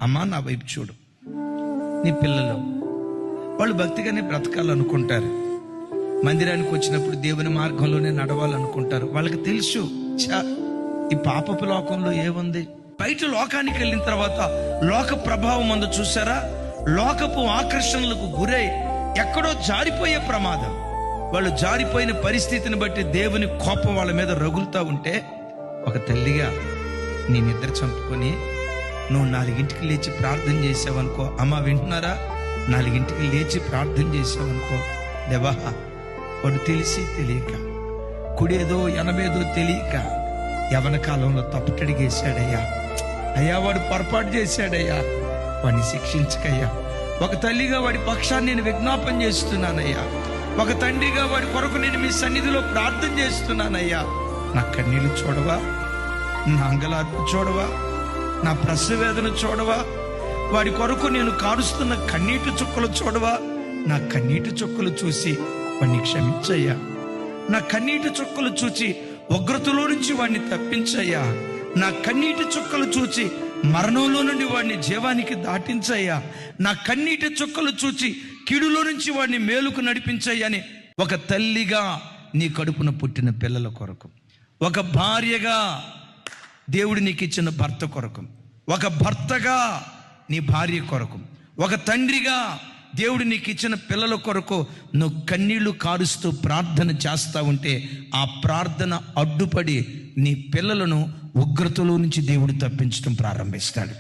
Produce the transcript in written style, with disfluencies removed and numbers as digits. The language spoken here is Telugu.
అమ్మా నా వైపు చూడు. నీ పిల్లలు వాళ్ళు భక్తిగానే బ్రతకాలనుకుంటారు, మందిరానికి వచ్చినప్పుడు దేవుని మార్గంలోనే నడవాలనుకుంటారు. వాళ్ళకి తెలుసు ఈ పాపపు లోకంలో ఏముంది. బయట లోకానికి వెళ్ళిన తర్వాత లోక ప్రభావం అందు చూసారా, లోకపు ఆకర్షణలకు గురై ఎక్కడో జారిపోయే ప్రమాదం. వాళ్ళు జారిపోయిన పరిస్థితిని బట్టి దేవుని కోపం వాళ్ళ మీద రగులుతూ ఉంటే, ఒక తల్లిగా నీ నిద్ర చంపుకొని నువ్వు 4ంటికి లేచి ప్రార్థన చేసావనుకో, అమ్మ వింటున్నారా, 4ంటికి లేచి ప్రార్థన చేసావనుకో, దేవా వాడు తెలిసి తెలియక కుడేదో ఎనబేదో తెలియక యవన కాలంలో తప్పుటడిగేశాడయ్యా, అయ్యా వాడు పొరపాటు చేశాడయ్యా, వాడిని శిక్షించకయ్యా. ఒక తల్లిగా వాడి పక్షాన్ని నేను విజ్ఞాపన చేస్తున్నానయ్యా. ఒక తండ్రిగా వాడి కొరకు నేను మీ సన్నిధిలో ప్రార్థన చేస్తున్నానయ్యా. నా కన్నీళ్లు చూడవా, నా అంగలార్పు చూడవా, నా ప్రసవేదన చూడవా, వాడి కొరకు నేను కారుస్తున్న కన్నీటి చుక్కలు చూడవా. నా కన్నీటి చుక్కలు చూసి వాడిని క్షమించయ్యా. నా కన్నీటి చుక్కలు చూచి ఉగ్రతలో నుంచి వాడిని తప్పించయ్యా. నా కన్నీటి చుక్కలు చూచి మరణంలో నుండి వాడిని జీవానికి దాటించయ్యా. నా కన్నీటి చుక్కలు చూచి కీడులో నుంచి వాడిని మేలుకు నడిపించయ్యా అని ఒక తల్లిగా నీ కడుపున పుట్టిన పిల్లల కొరకు, ఒక భార్యగా దేవుడు నీకు ఇచ్చిన భర్త కొరకు, ఒక భర్తగా నీ భార్య కొరకు, ఒక తండ్రిగా దేవుడు నీకు ఇచ్చిన పిల్లల కొరకు నువ్వు కన్నీళ్లు కారుస్తూ ప్రార్థన చేస్తా ఉంటే, ఆ ప్రార్థన అడ్డుపడి నీ పిల్లలను ఉగ్రతలో నుంచి దేవుడు తప్పించడం ప్రారంభిస్తాడు.